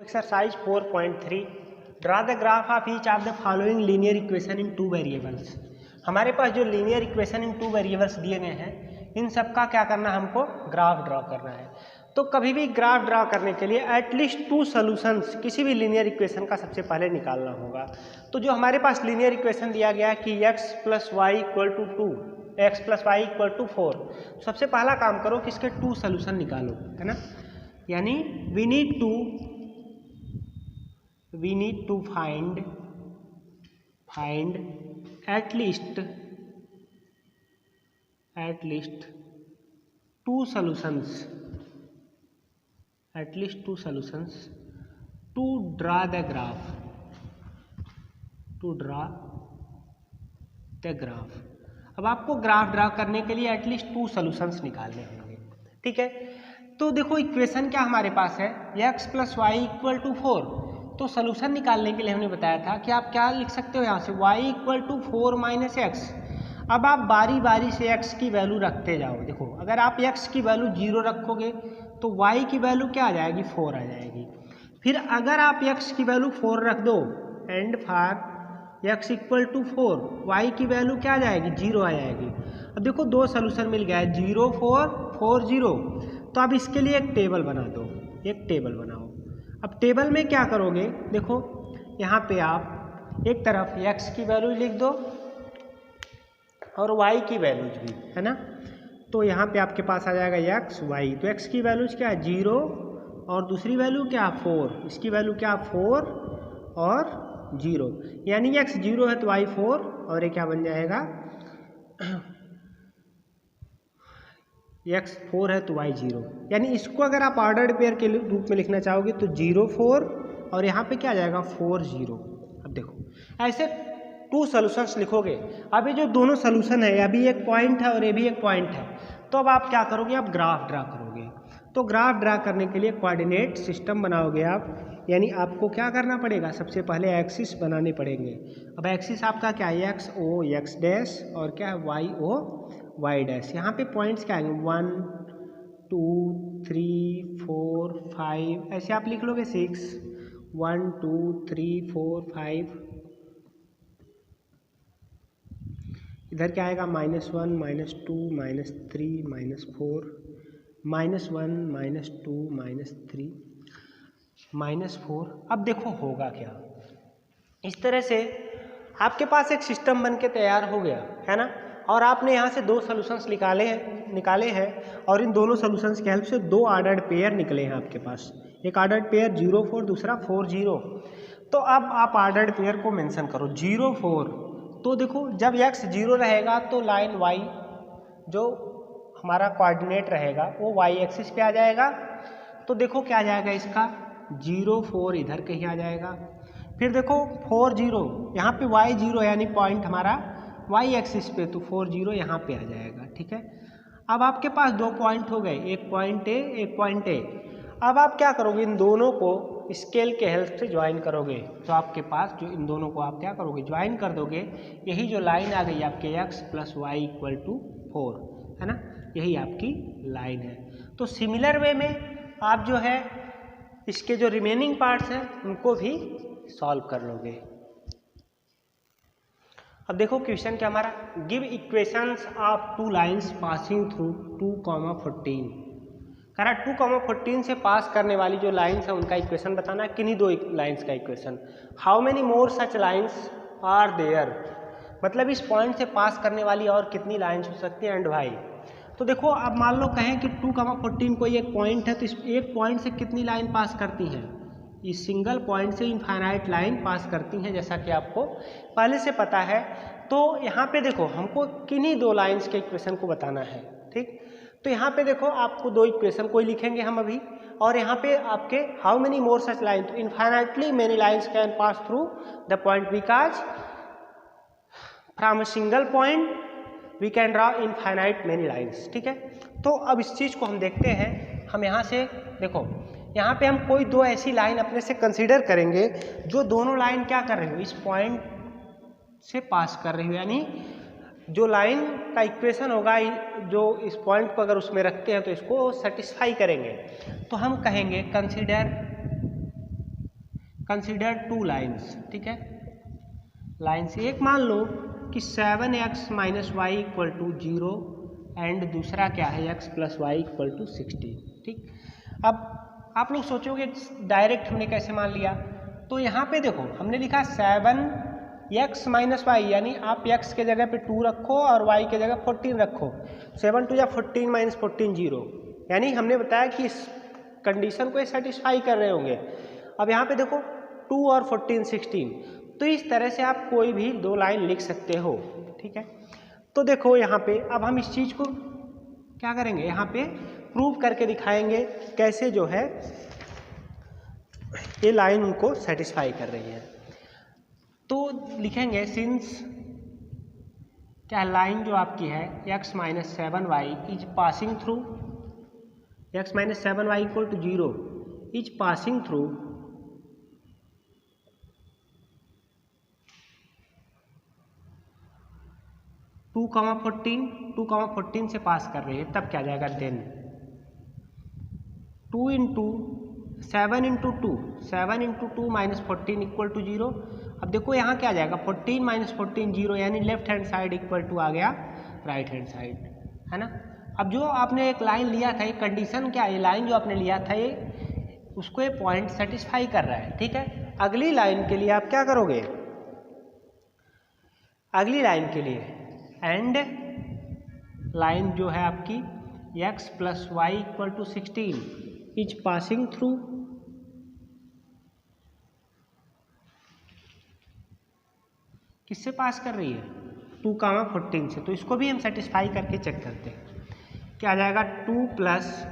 Exercise 4.3 Draw the graph of each of the following linear equation in two variables। हमारे पास जो linear equation in two variables दिए गए हैं, इन सब का क्या करना है, हमको ग्राफ ड्रॉ करना है। तो कभी भी ग्राफ ड्रॉ करने के लिए एटलीस्ट टू सॉल्यूशंस किसी भी लीनियर इक्वेशन का सबसे पहले निकालना होगा। तो जो हमारे पास लीनियर इक्वेशन दिया गया है कि x plus Y equal to 2, X plus Y equal to 4, सबसे पहला काम करो कि इसके टू सॉल्यूशन निकालो, है ना। यानी we need to find at least two solutions to draw the graph अब आपको ग्राफ ड्रा करने के लिए एटलीस्ट टू सॉल्यूशंस निकालने होंगे, ठीक है। तो देखो इक्वेशन क्या हमारे पास है, x plus Y equal to 4। तो सोल्यूशन निकालने के लिए हमने बताया था कि आप क्या लिख सकते हो यहाँ से, y equal to 4 minus X. अब आप बारी बारी से x की वैल्यू रखते जाओ। देखो अगर आप x की वैल्यू 0 रखोगे तो y की वैल्यू क्या आ जाएगी, 4 आ जाएगी। फिर अगर आप x की वैल्यू 4 रख दो and for x equal to 4, y की वैल्यू क्या आ जाएगी, 0 आ जाएगी। अब देखो दो सोल्यूशन मिल गया है, 0 4 4 0। तो अब इसके लिए एक टेबल बना दो, एक टेबल बनाओ। अब टेबल में क्या करोगे, देखो यहाँ पे आप एक तरफ x की वैल्यू लिख दो और y की वैल्यूज भी, है ना। तो यहाँ पे आपके पास आ जाएगा x y। तो x की वैल्यूज क्या है, 0 और दूसरी वैल्यू क्या, 4। इसकी वैल्यू क्या, 4 और 0। यानी x 0 है तो y 4 और ये क्या बन जाएगा, x 4 है तो y 0। यानी इसको अगर आप ऑर्डर्ड पेयर के रूप में लिखना चाहोगे तो 0 4 और यहाँ पे क्या आ जाएगा, 4 0। अब देखो ऐसे टू सॉल्यूशंस लिखोगे। अभी जो दोनों सॉल्यूशन है, अभी एक पॉइंट है और ये भी एक पॉइंट है, तो अब आप क्या करोगे, आप ग्राफ ड्रा करोगे। तो ग्राफ ड्रा करने के लिए कोऑर्डिनेट सिस्टम बनाओगे आप। यानी आपको क्या करना पड़ेगा, सबसे पहले एक्सिस बनाने पड़ेंगे। अब एक्सिस आपका क्या है, एक्स ओ एक्स डैश और क्या है, वाई ओ वाई डैश। यहाँ पे पॉइंट्स क्या आएंगे, 1 2 3 4 5, ऐसे आप लिख लोगे 6 1 2 3 4 5। इधर क्या आएगा, -1 -2 -3 -4 -1 -2 -3 -4। अब देखो होगा क्या, इस तरह से आपके पास एक सिस्टम बन के तैयार हो गया, है ना। और आपने यहाँ से दो सॉल्यूशंस निकाले हैं और इन दोनों सॉल्यूशंस की हेल्प से दो ऑर्डर्ड पेयर निकले हैं आपके पास। एक ऑर्डर्ड पेयर 0 4, दूसरा 4 0। तो अब आप ऑर्डर्ड पेयर को मेंशन करो 0 4। तो देखो जब x 0 रहेगा तो लाइन y जो हमारा कोऑर्डिनेट रहेगा वो y एक्सिस पे आ जाएगा। तो देखो क्या आ जाएगा, इसका 0 4 इधर कहीं आ जाएगा। फिर देखो 4 0, यहाँ पे y 0 यानी पॉइंट हमारा y एक्सिस पे, तो 4 0 यहाँ पे आ जाएगा, ठीक है। अब आपके पास दो पॉइंट हो गए, एक पॉइंट ए एक पॉइंट ए। अब आप क्या करोगे, इन दोनों को स्केल के हेल्प से ज्वाइन करोगे। तो आपके पास जो इन दोनों को आप क्या करोगे, ज्वाइन कर दोगे। यही जो लाइन आ गई आपके x plus Y equal to 4, है ना, यही आपकी लाइन है। तो सिमिलर वे में आप जो है इसके जो रिमेनिंग पार्ट्स हैं उनको भी सॉल्व कर लोगे। अब देखो क्वेश्चन क्या हमारा, give equations of two lines passing through 2,14। कह रहा 2,14 से पास करने वाली जो लाइंस है उनका इक्वेशन बताना है, किन्हीं दो लाइंस का equation. How many more such lines are there, मतलब इस पॉइंट से पास करने वाली और कितनी लाइंस हो सकती हैं एंड वाई। तो देखो अब मान लो कहें कि 2,14 कोई एक पॉइंट है, तो इस एक पॉइंट से कितनी लाइन पास करती हैं, इस सिंगल पॉइंट से इनफाइनाइट लाइन पास करती हैं, जैसा कि आपको पहले से पता है। तो यहाँ पे देखो हमको किन्हीं दो लाइंस के इक्वेशन को बताना है, ठीक। तो यहाँ पे देखो आपको दो इक्वेशन कोई लिखेंगे हम अभी, और यहाँ पे आपके how many more such line, तो infinitely many lines can pass through the point, because from a single point we can draw infinite many lines, ठीक है। तो अब इस चीज़ को हम देखते हैं। हम यहाँ से देखो, यहाँ पे हम कोई दो ऐसी लाइन अपने से कंसीडर करेंगे जो दोनों लाइन क्या कर रही हो, इस पॉइंट से पास कर रही हो। यानी जो लाइन का इक्वेशन होगा, जो इस पॉइंट को अगर उसमें रखते हैं तो इसको सेटिस्फाई करेंगे। तो हम कहेंगे कंसीडर कंसिडर टू लाइन्स, ठीक है। लाइन्स एक मान लो कि 7x minus Y equal to 0 and दूसरा क्या है x plus Y equal to 16, ठीक। अब आप लोग सोचोगे डायरेक्ट हमने कैसे मान लिया, तो यहाँ पे देखो हमने लिखा 7x माइनस वाई, यानी आप x के जगह पे 2 रखो और y के जगह 14 रखो। 7 2 या 14 माइनस 14 0, यानी हमने बताया कि इस कंडीशन को सेटिस्फाई कर रहे होंगे। अब यहाँ पे देखो 2 और 14 16, तो इस तरह से आप कोई भी दो लाइन लिख सकते हो, ठीक है। तो देखो यहाँ पे अब हम इस चीज़ को क्या करेंगे, यहाँ पे प्रूव करके दिखाएंगे कैसे जो है ये लाइन उनको सेटिस्फाई कर रही है। तो लिखेंगे सिंस क्या लाइन जो आपकी है x minus 7y is passing through, x minus 7y equal to 0 is passing through 2,14 से पास कर रही है, तब क्या जाएगा then 2 into 7 into 2 minus 14 equal to 0। अब देखो यहाँ क्या जाएगा 14 माइनस 14 0, यानी left hand side equal to आ गया राइट हैंड साइड, है ना। अब जो आपने एक लाइन लिया था, ये कंडीशन क्या है, ये लाइन जो आपने लिया था ये उसको ये पॉइंट सेटिस्फाई कर रहा है, ठीक है। अगली लाइन के लिए आप क्या करोगे, अगली लाइन के लिए एंड लाइन जो है आपकी x plus Y equal to 16 is passing through किससे पास कर रही है 2,14 से, तो इसको भी हम सेटिस्फाई करके चेक करते हैं। क्या आ जाएगा 2 प्लस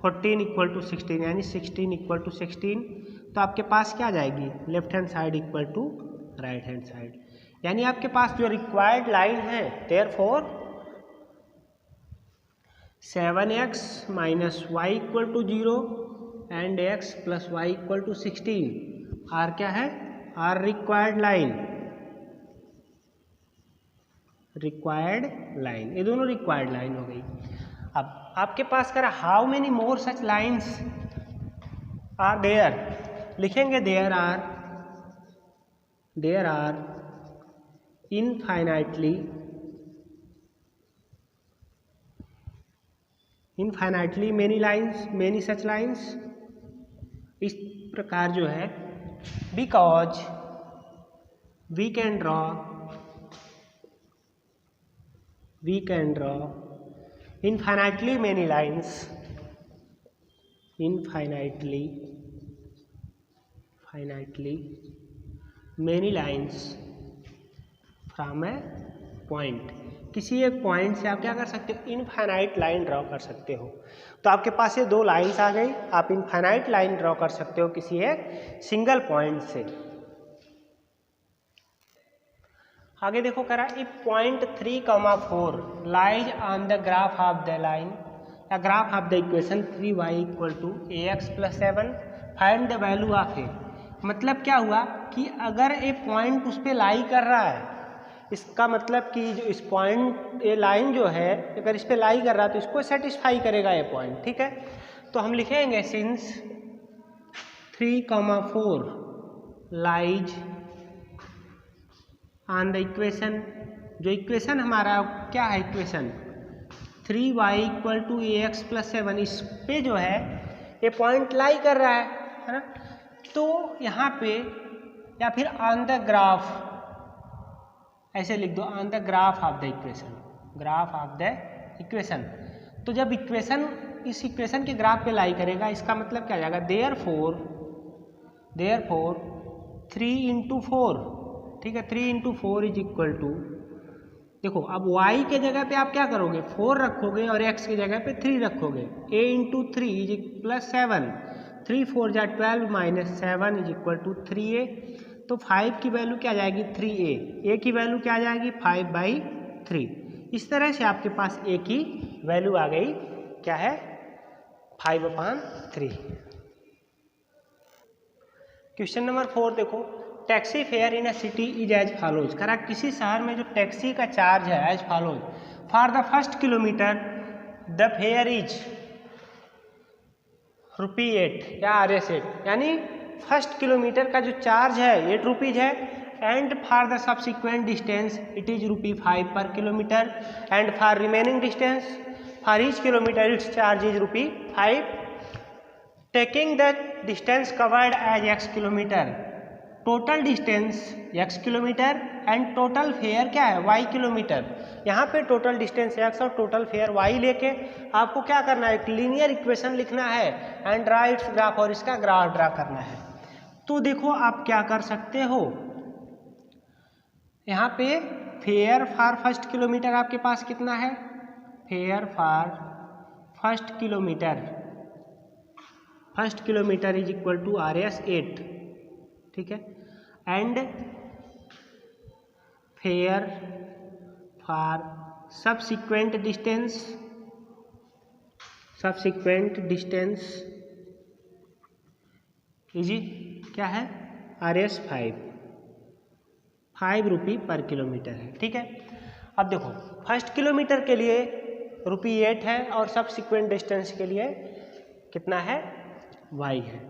14 इक्वल टू 16, यानी 16 इक्वल टू 16, तो आपके पास क्या आ जाएगी left hand side equal to right hand side, यानी आपके पास जो रिक्वायर्ड लाइन है therefore 7x minus Y equal to 0 and x plus Y equal to 16 are क्या है, are required line, required line, ये दोनों रिक्वायर्ड लाइन हो गई। अब आपके पास कह रहा how many more such lines are there, लिखेंगे there are infinitely many lines, many such lines, इस प्रकार जो है because we can draw infinitely many lines, infinitely many lines from a point, किसी एक पॉइंट से आप क्या कर सकते हो इनफाइनाइट लाइन ड्रॉ कर सकते हो। तो आपके पास ये दो लाइंस आ गई, आप इनफाइनाइट लाइन ड्रॉ कर सकते हो किसी एक सिंगल पॉइंट से। आगे देखो कह रहा if point 3,4 lies on the graph of the line या graph of the equation 3y equal to ax plus 7 find the value of A. मतलब क्या हुआ कि अगर ए पॉइंट उस पर लाई कर रहा है, इसका मतलब कि जो इस पॉइंट ये लाइन जो है अगर इस पर लाई कर रहा है तो इसको सेटिस्फाई करेगा ये पॉइंट, ठीक है। तो हम लिखेंगे since 3,4 lies on the equation, जो इक्वेशन हमारा क्या है equation 3y equal to ax plus 7, इस पे जो है ये पॉइंट लाई कर रहा है ना। तो यहाँ पे या फिर ऑन द ग्राफ ऐसे लिख दो, on the graph of the equation, graph of the equation. तो जब इक्वेशन इस इक्वेशन के ग्राफ पे लाई करेगा इसका मतलब क्या आ जाएगा देयरफॉर 3 इंटू 4, ठीक है 3 इंटू 4 इज इक्वल टू, देखो अब y के जगह पे आप क्या करोगे 4 रखोगे और x की जगह पे 3 रखोगे, a इंटू 3 इज प्लस 7, 3 4 जा 12 minus 7 is equal to 3a। तो 5 की वैल्यू क्या आ जाएगी 3a, a की वैल्यू क्या आ जाएगी 5/3। इस तरह से आपके पास a की वैल्यू आ गई क्या है 5/3। क्वेश्चन नंबर 4 देखो, taxi fare in a city is as follows. करा किसी शहर में जो टैक्सी का चार्ज है as follows, for the first kilometre the fare is ₹8 या RS8, यानी फर्स्ट किलोमीटर का जो चार्ज है 8 रुपीज़ है, and for the subsequent distance it is ₹5 per kilometre, and for remaining distance for each kilometre its charge is ₹5, taking the distance covered as x kilometre, total distance x kilometre and total fare क्या है y kilometre. यहाँ पे total distance x और total fare y लेके आपको क्या करना है, एक लीनियर इक्वेशन लिखना है एंड राइट्स ग्राफ, और इसका ग्राफ ड्रा करना है। तो देखो आप क्या कर सकते हो, यहाँ पे फेयर फॉर फर्स्ट किलोमीटर आपके पास कितना है, fare for first kilometre is equal to RS 8, ठीक है, and fare for subsequent distance is क्या है, RS 5 रुपये पर किलोमीटर है, ठीक है। अब देखो फर्स्ट किलोमीटर के लिए ₹8 है और सब्सिक्वेंट डिस्टेंस के लिए कितना है, y है।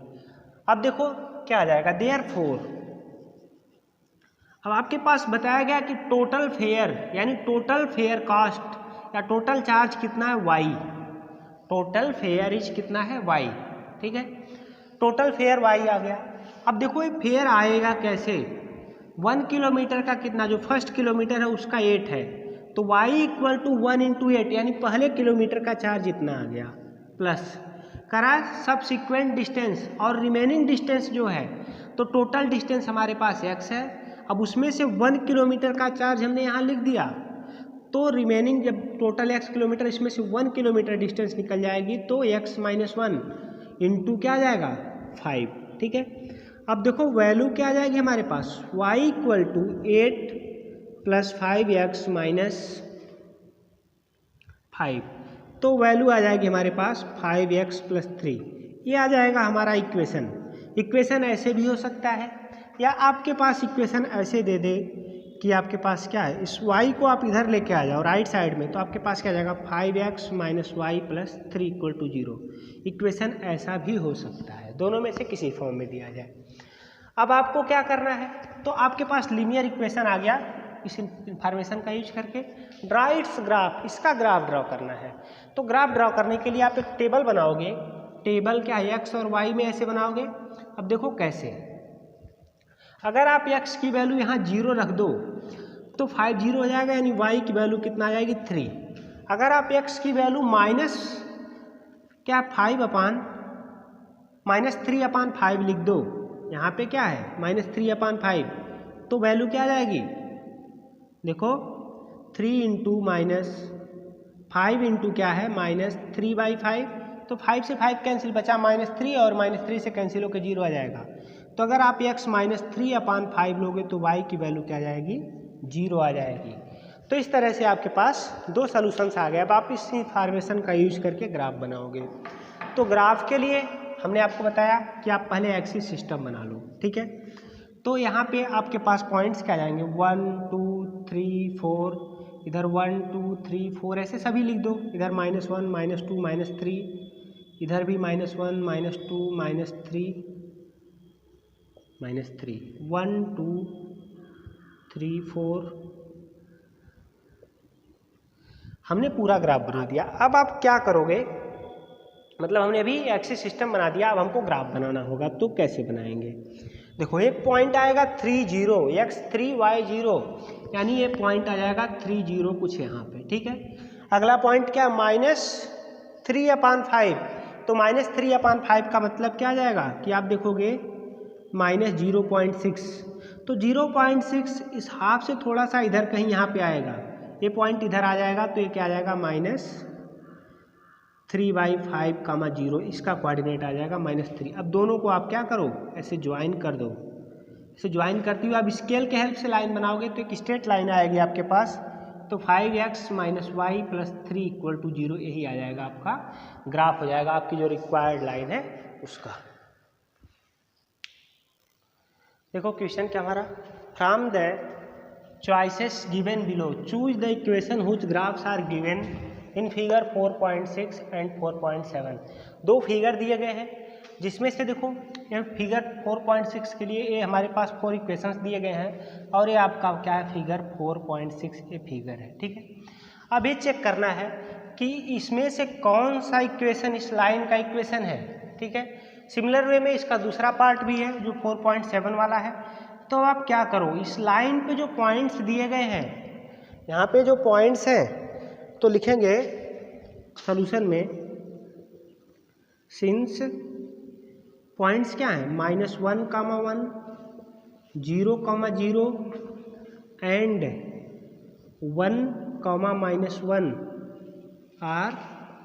अब देखो क्या आ जाएगा, देयरफॉर अब आपके पास बताया गया कि टोटल फेयर यानी टोटल फेयर कॉस्ट या टोटल चार्ज कितना है, y, टोटल फेयर इज कितना है, y, ठीक है, टोटल फेयर y आ गया। अब देखो ये फेयर आएगा कैसे, 1 किलोमीटर का कितना, जो फर्स्ट किलोमीटर है उसका 8 है, तो y इक्वल टू 1 × 8 यानी पहले किलोमीटर का चार्ज इतना आ गया, प्लस करा सब्सिक्वेंट डिस्टेंस और रिमेनिंग डिस्टेंस जो है, तो टोटल डिस्टेंस हमारे पास x है, अब उसमें से 1 किलोमीटर का चार्ज हमने यहाँ लिख दिया, तो रिमेनिंग जब टोटल x किलोमीटर इसमें से 1 किलोमीटर डिस्टेंस निकल जाएगी तो x - 1 इंटू क्या आ जाएगा 5, ठीक है। अब देखो वैल्यू क्या आ जाएगी हमारे पास, y इक्वल टू 8 + 5x - 5, तो वैल्यू आ जाएगी हमारे पास 5x + 3, ये आ जाएगा हमारा इक्वेशन ऐसे भी हो सकता है, या आपके पास इक्वेशन ऐसे दे दे कि आपके पास क्या है, इस y को आप इधर लेके आ जाओ राइट साइड में, तो आपके पास क्या आ जाएगा 5x - y + 3 = 0। इक्वेशन ऐसा भी हो सकता है, दोनों में से किसी फॉर्म में दिया जाए। अब आपको क्या करना है, तो आपके पास लीनियर इक्वेशन आ गया, इस इंफॉर्मेशन का यूज करके ड्रा इट्स ग्राफ, इसका ग्राफ ड्रॉ करना है। तो ग्राफ ड्रॉ करने के लिए आप एक टेबल बनाओगे, टेबल क्या है x और y में ऐसे बनाओगे। अब देखो कैसे, अगर आप x की वैल्यू यहाँ 0 रख दो तो 5 0 हो जाएगा, यानी y की वैल्यू कितना आ जाएगी 3। अगर आप x की वैल्यू -3/5 लिख दो, यहाँ पे क्या है -3/5, तो वैल्यू क्या आ जाएगी, देखो 3 × -5 इंटू क्या है -3/5, तो 5 से 5 कैंसिल, बचा -3 और -3 से कैंसिल होकर 0 आ जाएगा। तो अगर आप x -3/5 लोगे तो y की वैल्यू क्या आ जाएगी 0 आ जाएगी। तो इस तरह से आपके पास 2 सॉल्यूशंस आ गए। अब आप इस इंफॉर्मेशन का यूज करके ग्राफ बनाओगे। तो ग्राफ के लिए हमने आपको बताया कि आप पहले एक्सिस सिस्टम बना लो, ठीक है। तो यहाँ पे आपके पास पॉइंट्स क्या जाएंगे 1 2 3 4, इधर 1 2 3 4 ऐसे सभी लिख दो, इधर -1 -2 -3, इधर भी -1 -2 -3 1 2 3 4, हमने पूरा ग्राफ बना दिया। अब आप क्या करोगे, मतलब हमने अभी एक्सिस सिस्टम बना दिया, अब हमको ग्राफ बनाना होगा। तो कैसे बनाएंगे, देखो एक पॉइंट आएगा 3 0 x 3 y 0, यानी ये पॉइंट आ जाएगा 3 0 कुछ यहाँ पे, ठीक है। अगला पॉइंट क्या -3/5, तो -3/5 का मतलब क्या आ जाएगा कि आप देखोगे -0.6, तो 0.6 इस हाफ से थोड़ा सा इधर कहीं यहाँ पे आएगा, ये पॉइंट इधर आ जाएगा, तो ये क्या आ जाएगा -3/5, 0, इसका कोऑर्डिनेट आ जाएगा -3। अब दोनों को आप क्या करो, ऐसे ज्वाइन कर दो। इसे ज्वाइन करते हुए आप स्केल के हेल्प से लाइन बनाओगे तो एक स्ट्रेट लाइन आएगी आपके पास, तो 5x - y + 3 = 0, यही आ जाएगा आपका ग्राफ, हो जाएगा आपकी जो रिक्वायर्ड लाइन है उसका। देखो क्वेश्चन क्या हमारा, from the choices given below choose the equation whose graphs are given in figure 4.6 and 4.7। 2 figure दिए गए हैं, जिसमें से देखो ये फिगर 4.6 के लिए ये हमारे पास 4 इक्वेशंस दिए गए हैं और ये आपका क्या है फिगर 4.6 ये फिगर है। ठीक है, अब ये चेक करना है कि इसमें से कौन सा इक्वेशन इस लाइन का इक्वेशन है। ठीक है, सिमिलर वे में इसका दूसरा पार्ट भी है जो 4.7 वाला है। तो आप क्या करो, इस लाइन पे जो पॉइंट्स दिए गए हैं, यहाँ पे जो पॉइंट्स हैं तो लिखेंगे सॉल्यूशन में, सिंस पॉइंट्स क्या है -1, 1, 0, 0 and 1, -1 are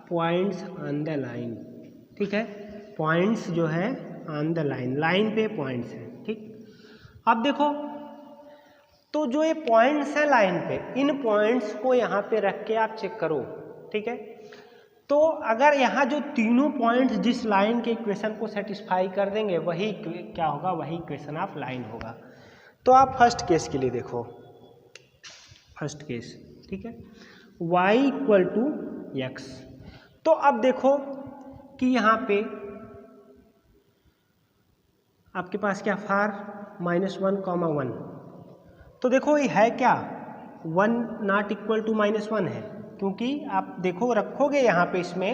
points on the line. ठीक है, पॉइंट्स जो है ऑन द लाइन, लाइन पे पॉइंट्स हैं। ठीक, अब देखो तो जो ये पॉइंट्स हैं लाइन पे, इन पॉइंट्स को यहाँ पे रख के आप चेक करो। ठीक है, तो अगर यहाँ जो तीनों पॉइंट्स जिस लाइन के इक्वेशन को सेटिस्फाई कर देंगे वही क्या होगा, वही इक्वेशन ऑफ लाइन होगा। तो आप फर्स्ट केस के लिए देखो, फर्स्ट केस। ठीक है, y = x। तो अब देखो कि यहाँ पे आपके पास क्या फार -1, 1। तो देखो ये है क्या 1 ≠ -1 है, क्योंकि आप देखो रखोगे यहाँ पे इसमें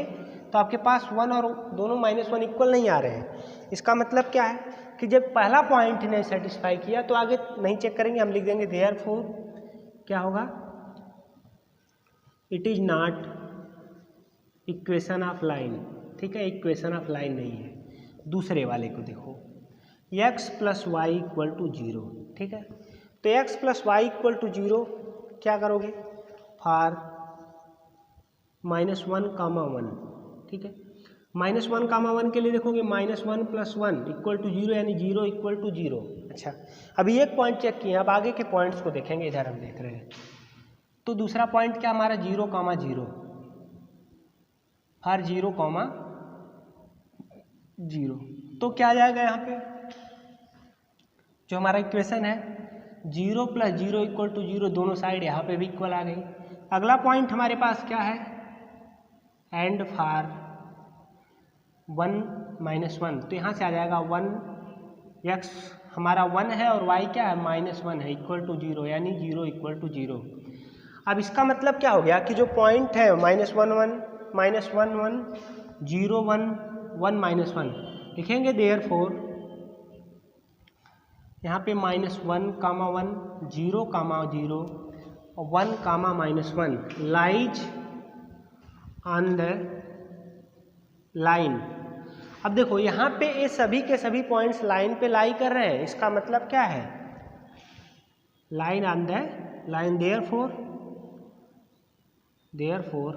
तो आपके पास 1 और दोनों -1 इक्वल नहीं आ रहे हैं। इसका मतलब क्या है कि जब पहला पॉइंट ने सेटिस्फाई किया तो आगे नहीं चेक करेंगे, हम लिख देंगे देयरफॉर क्या होगा, it is not equation of line. ठीक है, इक्वेशन ऑफ लाइन नहीं है। दूसरे वाले को देखो, x + y = 0। ठीक है, तो x + y = 0 क्या करोगे, फार -1, 1। ठीक है, -1, 1 के लिए देखोगे -1 + 1 = 0, यानी 0 = 0। अच्छा, अभी एक पॉइंट चेक किए, अब आगे के पॉइंट्स को देखेंगे। इधर हम देख रहे हैं तो दूसरा पॉइंट क्या हमारा 0, 0, फार 0, 0। तो क्या आ जाएगा यहाँ पे जो हमारा इक्वेशन है 0 + 0 = 0, दोनों साइड यहाँ पे भी इक्वल आ गई। अगला पॉइंट हमारे पास क्या है, एंड फार 1, -1। तो यहाँ से आ जाएगा 1, x हमारा 1 है और y क्या है -1 है, = 0, यानी 0 = 0। अब इसका मतलब क्या हो गया कि जो पॉइंट है -1, 1, -1, 1, 0, 1, 1, -1 लिखेंगे। देयरफॉर यहाँ पे -1, 1, 0, 0 और 1, -1 लाइज ऑन द लाइन। अब देखो यहाँ पे ये सभी के सभी पॉइंट्स लाइन पे लाई कर रहे हैं, इसका मतलब क्या है, line on the line. Therefore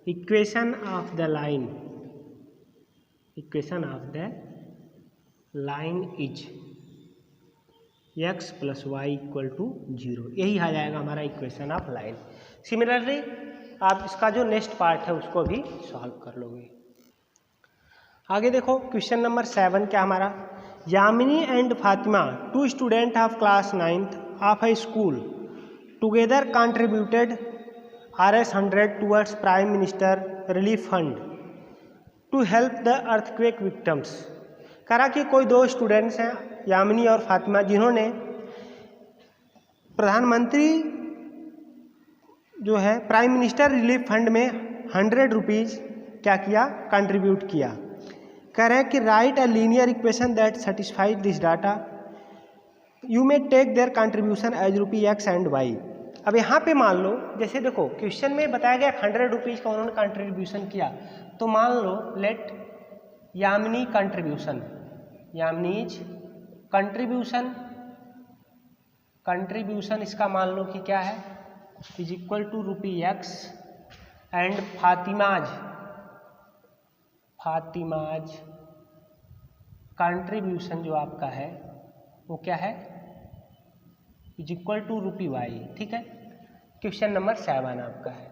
equation of the line, equation of the line is x + y = 0। यही आ जाएगा हमारा इक्वेशन ऑफ लाइन। सिमिलरली आप इसका जो नेक्स्ट पार्ट है उसको भी सॉल्व कर लोगे। आगे देखो क्वेश्चन नंबर 7 क्या हमारा, Yamini and Fatima 2 student of class 9th of a school together contributed Rs100 towards prime minister relief fund to help the earthquake victims. करा कि कोई 2 स्टूडेंट्स हैं यामिनी और फातिमा, जिन्होंने प्रधानमंत्री जो है प्राइम मिनिस्टर रिलीफ फंड में 100 रुपीज़ क्या किया, कंट्रीब्यूट किया। कह रहे हैं कि write a linear equation that satisfied this data, you may take their contribution as ₹x and y। अब यहाँ पे मान लो, जैसे देखो क्वेश्चन में बताया गया 100 रुपीज़ का उन्होंने कंट्रीब्यूशन किया, तो मान लो लेट यामिनी कंट्रीब्यूशन, यामिनीज कंट्रीब्यूशन इसका मान लो कि क्या है = ₹x एंड फातिमाज कंट्रीब्यूशन जो आपका है वो क्या है =√y। ठीक है, क्वेश्चन नंबर 7 आपका है।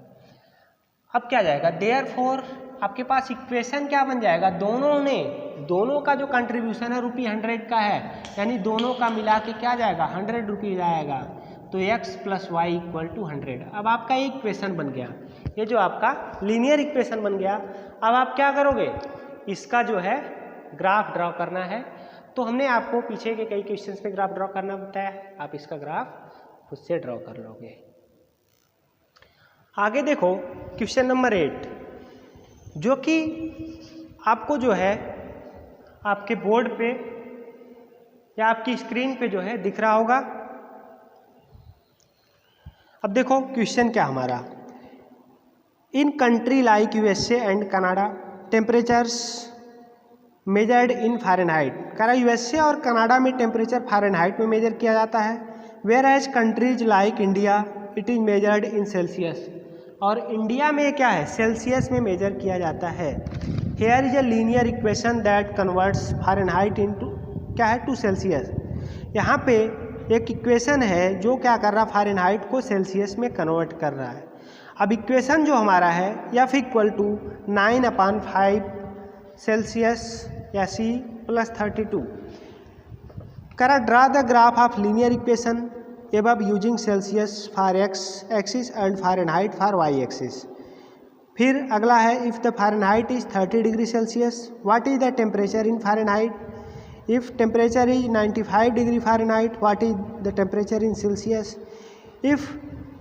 अब क्या जाएगा, देयरफॉर आपके पास इक्वेशन क्या बन जाएगा, दोनों का जो कंट्रीब्यूशन है ₹100 का है, यानी दोनों का मिला के क्या जाएगा 100 रुपीज़ आएगा। तो x + y = 100। अब आपका ये इक्वेशन बन गया, ये जो आपका लीनियर इक्वेशन बन गया। अब आप क्या करोगे, इसका जो है ग्राफ ड्रॉ करना है। तो हमने आपको पीछे के कई क्वेश्चंस पे ग्राफ ड्रॉ करना बताया है, आप इसका ग्राफ खुद से ड्रॉ कर लोगे। आगे देखो क्वेश्चन नंबर 8, जो कि आपको जो है आपके बोर्ड पे या आपकी स्क्रीन पे जो है दिख रहा होगा। अब देखो क्वेश्चन क्या हमारा, in country like USA and Canada temperatures measured in Fahrenheit. कह रहा यूएसए और कनाडा में टेम्परेचर फ़ारेनहाइट में मेजर किया जाता है, whereas countries like India it is measured in Celsius. और इंडिया में क्या है, सेल्सियस में मेजर किया जाता है। Here is a linear equation that converts Fahrenheit into क्या है, टू सेल्सियस। यहाँ पे एक इक्वेशन है जो क्या कर रहा है, फ़ारेनहाइट को सेल्सियस में कन्वर्ट कर रहा है। अब इक्वेशन जो हमारा है F इक्वल टू 9/5 सेल्सियस या C प्लस 32। करा draw the graph of linear equation above using Celsius for x axis and Fahrenheit for y axis. फिर अगला है, if the Fahrenheit is 30 degree Celsius what is the temperature in Fahrenheit. If temperature is 95 degree Fahrenheit what is the temperature in Celsius. If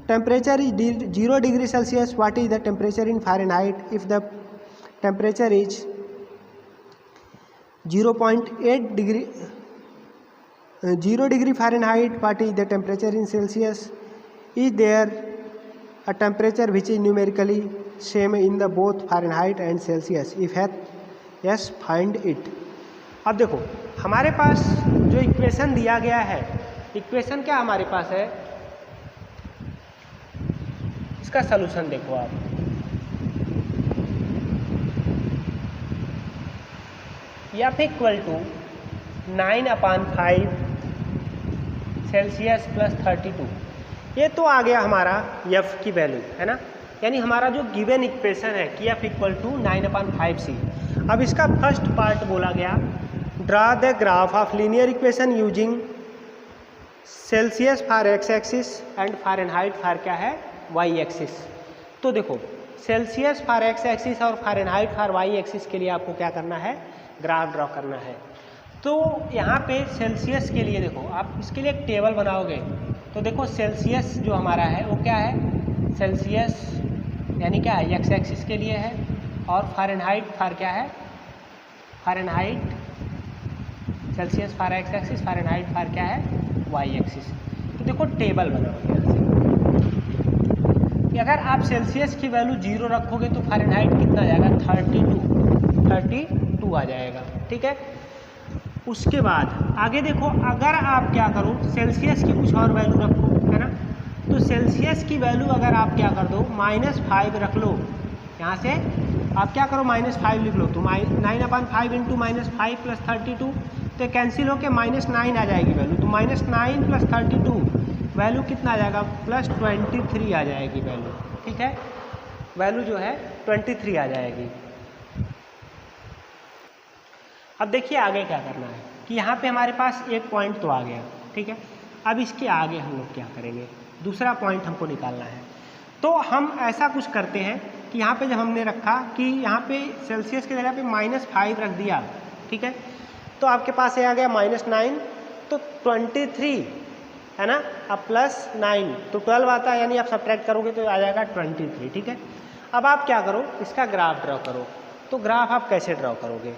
temperature is 0 degree Celsius what is the temperature in Fahrenheit. If the temperature is 0.8 degree 0 degree Fahrenheit what is the temperature in Celsius. Is there a temperature which is numerically same in the both Fahrenheit and Celsius. If yes find it. अब देखो हमारे पास जो equation दिया गया है, equation क्या हमारे पास है, इसका सलूशन देखो आप। F equal to 9/5 Celsius plus 32। ये तो आ गया हमारा F की वैल्यू है ना, यानी हमारा जो गिवन इक्वेशन है कि F इक्वल टू 9/5 C। अब इसका फर्स्ट पार्ट बोला गया, draw the graph of linear equation using Celsius for x axis and Fahrenheit for क्या है, y एक्सिस। तो देखो सेल्सियस फॉर x एक्सिस और फ़ारेनहाइट फॉर y एक्सिस के लिए आपको क्या करना है, ग्राफ ड्रॉ करना है। तो यहाँ पे सेल्सियस के लिए देखो आप इसके लिए एक टेबल बनाओगे। तो देखो सेल्सियस जो हमारा है वो क्या है, सेल्सियस यानी क्या है x एक्सिस के लिए है, और फ़ारेनहाइट फॉर क्या है, Fahrenheit Celsius for x axis, Fahrenheit for क्या है, y एक्सिस। तो देखो टेबल बनाओगे यहाँ से कि अगर आप सेल्सियस की वैल्यू 0 रखोगे तो फ़ारेनहाइट कितना आ जाएगा, 32 आ जाएगा। ठीक है, उसके बाद आगे देखो अगर आप क्या करो सेल्सियस की कुछ और वैल्यू रखो, है ना, तो सेल्सियस की वैल्यू अगर आप क्या कर दो -5 रख लो, यहाँ से आप क्या करो -5 लिख लो, तो 9/5 इंटू -5 प्लस 32, तो कैंसिल होकर -9 आ जाएगी वैल्यू। तो -9 प्लस 32 वैल्यू कितना आ जाएगा, +23 आ जाएगी वैल्यू। ठीक है, वैल्यू जो है 23 आ जाएगी। अब देखिए आगे क्या करना है कि यहाँ पे हमारे पास एक पॉइंट तो आ गया। ठीक है, अब इसके आगे हम लोग क्या करेंगे, दूसरा पॉइंट हमको निकालना है। तो हम ऐसा कुछ करते हैं कि यहाँ पे जब हमने रखा कि यहाँ पे सेल्सियस की जगह पे -5 रख दिया, ठीक है, तो आपके पास ये आ गया -9, तो 23 है ना, अब +9 तो 12 आता है, यानी आप सब्ट्रैक्ट करोगे तो आ जाएगा 23। ठीक है, अब आप क्या करो, इसका ग्राफ ड्रॉ करो। तो ग्राफ आप कैसे ड्रॉ करोगे,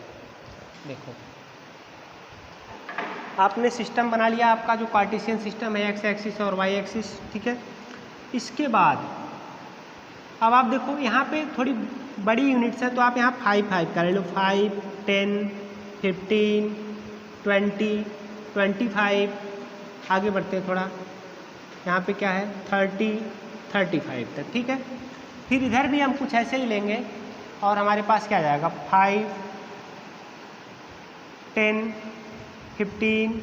देखो आपने सिस्टम बना लिया, आपका जो कार्टेशियन सिस्टम है x एक्सिस और y एक्सिस। ठीक है, इसके बाद अब आप देखो यहाँ पे थोड़ी बड़ी यूनिट्स है, तो आप यहाँ 5 कर लो, 5, 10, 15, 20, 25। आगे बढ़ते हैं थोड़ा, यहाँ पे क्या है 30, 35 तक। ठीक है, फिर इधर भी हम कुछ ऐसे ही लेंगे और हमारे पास क्या आ जाएगा 5, 10, 15,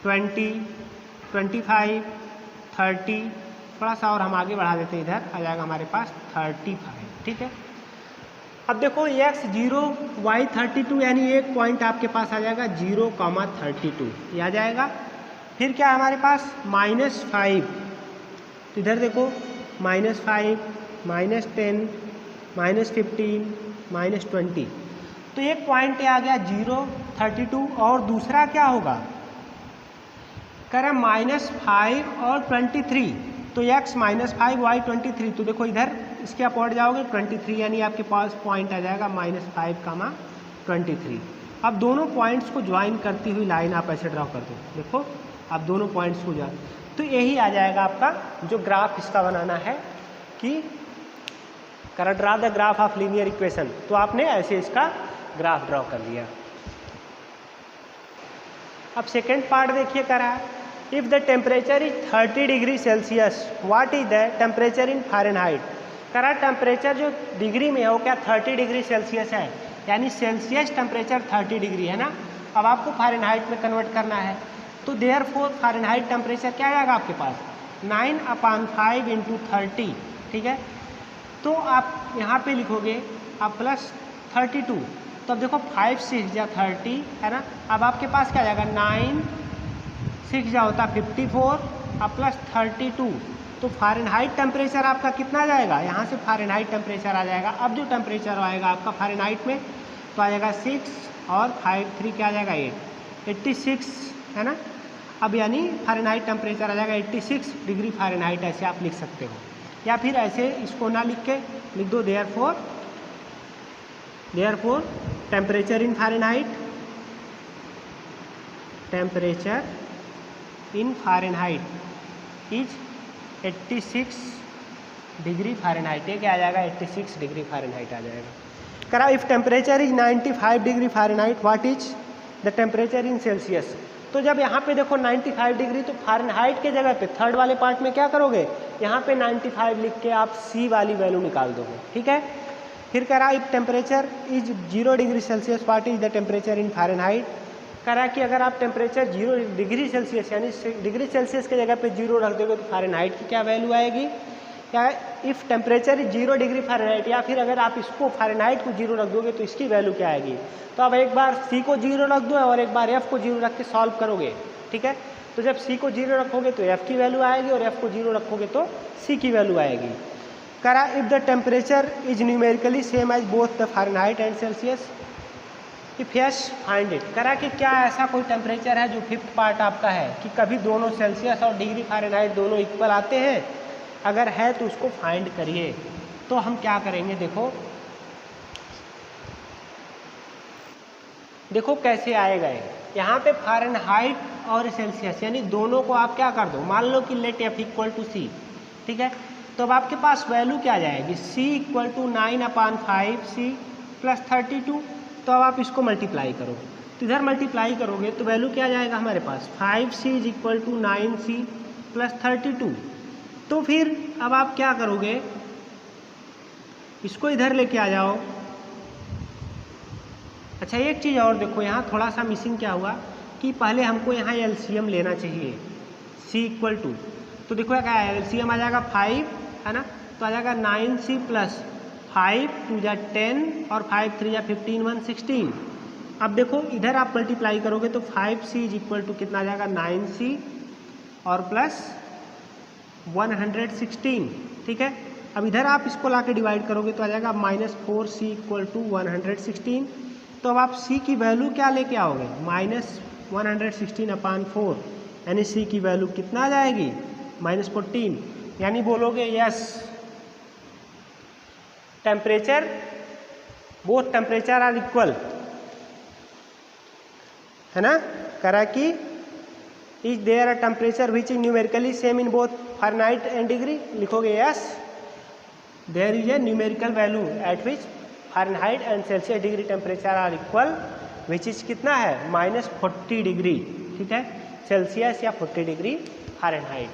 20, 25, 30, थोड़ा सा और हम आगे बढ़ा देते हैं, इधर आ जाएगा हमारे पास 35। ठीक है, अब देखो x 0 y 32, यानी एक पॉइंट आपके पास आ जाएगा 0,32 ये आ जाएगा। फिर क्या है हमारे पास -5, तो इधर देखो -5, -10, -15, -20, तो एक पॉइंट आ गया 0, 32 और दूसरा क्या होगा, कह रहा -5 और 23, तो x -5 y 23, तो देखो इधर इसके अपोर्ड जाओगे 23, यानी आपके पास पॉइंट आ जाएगा -5, 23। अब दोनों पॉइंट्स को ज्वाइन करती हुई लाइन आप ऐसे ड्रॉ कर दो, देखो आप दोनों पॉइंट्स को ज्वाइन, तो यही आ जाएगा आपका जो ग्राफ इसका बनाना है कि correct draw the graph of linear equation, तो आपने ऐसे इसका ग्राफ ड्रॉ कर लिया। अब सेकेंड पार्ट देखिए, कह रहा है if the temperature is 30 degree Celsius what is the temperature in Fahrenheit. कह रहा टेम्परेचर जो डिग्री में हो क्या 30 डिग्री सेल्सियस है, यानी सेल्सियस टेम्परेचर 30 डिग्री है ना, अब आपको फ़ारेनहाइट में कन्वर्ट करना है, तो देयरफॉर फ़ारेनहाइट टेम्परेचर क्या आएगा आपके पास 9/5 × 30, ठीक है। तो आप यहाँ पे लिखोगे आप +32, तो अब देखो 5 6 या 30 है ना, अब आपके पास क्या आ जाएगा 9 6 जा होता 54 अब +32, तो फ़ारेनहाइट टेम्परेचर आपका कितना आ जाएगा, यहाँ से फ़ारेनहाइट टेम्परेचर आ जाएगा। अब जो टेम्परेचर आएगा आपका फ़ारेनहाइट में तो आ जाएगा 6 और 5 3 क्या आ जाएगा 86 है ना। अब यानी फ़ारेनहाइट टेम्परेचर आ जाएगा 86 डिग्री फ़ारेनहाइट, ऐसे आप लिख सकते हो, या फिर ऐसे इसको ना लिख के लिख दो therefore temperature in Fahrenheit, temperature in Fahrenheit is 86 degree Fahrenheit, ये क्या आ जाएगा 86 डिग्री फ़ारेनहाइट आ जाएगा। करा if temperature is 95 degree Fahrenheit what is the temperature in Celsius. तो जब यहाँ पे देखो 95 डिग्री, तो फ़ारेनहाइट के जगह पे थर्ड वाले पार्ट में क्या करोगे, यहाँ पे 95 लिख के आप सी वाली वैल्यू निकाल दोगे, ठीक है। फिर कह रहा if temperature is 0 degree Celsius what is the temperature in Fahrenheit. कह रहा कि अगर आप टेम्परेचर 0 डिग्री सेल्सियस यानी डिग्री सेल्सियस के जगह पे 0 रख दोगे तो फ़ारेनहाइट की क्या वैल्यू आएगी, क्या if temperature is 0 degree Fahrenheit, या फिर अगर आप इसको फ़ारेनहाइट को 0 रख दोगे तो इसकी वैल्यू क्या आएगी। तो अब एक बार सी को 0 रख दो और एक बार एफ़ को 0 रख के सॉल्व करोगे, ठीक है। तो जब सी को 0 रखोगे तो एफ़ की वैल्यू आएगी और एफ़ को 0 रखोगे तो सी की वैल्यू आएगी। करा if the temperature is numerically same as both the Fahrenheit and Celsius if yes find it. करा कि क्या ऐसा कोई टेम्परेचर है जो फिफ्थ पार्ट आपका है कि कभी दोनों सेल्सियस और डिग्री फ़ारेनहाइट दोनों इक्वल आते हैं, अगर है तो उसको फाइंड करिए। तो हम क्या करेंगे, देखो कैसे आएगा ये, यहाँ पे फ़ारेनहाइट और सेल्सियस यानी दोनों को आप क्या कर दो, मान लो कि लेट एफ इक्वल टू सी, ठीक है। तो अब आपके पास वैल्यू क्या आ जाएगी, सी इक्वल टू 9/5 सी प्लस 32, तो अब आप इसको मल्टीप्लाई करो, तो इधर मल्टीप्लाई करोगे तो वैल्यू क्या आ जाएगा हमारे पास 5c is equal to 9c plus 32। तो फिर अब आप क्या करोगे, इसको इधर लेके आ जाओ। अच्छा एक चीज़ और देखो, यहाँ थोड़ा सा मिसिंग क्या हुआ कि पहले हमको यहाँ एलसीएम लेना चाहिए c इक्वल टू, तो देखो क्या है एलसीएम आ जाएगा 5 है ना, तो आ जाएगा 9c प्लस 5 2 जा 10 और 5 3 जा 15 1 16। अब देखो इधर आप मल्टीप्लाई करोगे तो 5c इज इक्वल टू कितना आ जाएगा 9c और प्लस 116, ठीक है। अब इधर आप इसको ला के डिवाइड करोगे तो आ जाएगा -4c इक्वल टू 116। तो अब आप c की वैल्यू क्या लेके आओगे -116/4, यानी c की वैल्यू कितना आ जाएगी -14, यानी बोलोगे yes temperature both temperature are equal, है ना। करा कि is there a temperature which is numerically same in both Fahrenheit and degree, लिखोगे yes there is a numerical value at which Fahrenheit and Celsius degree temperature are equal which is कितना है -40 degree, ठीक है, Celsius या 40 degree Fahrenheit.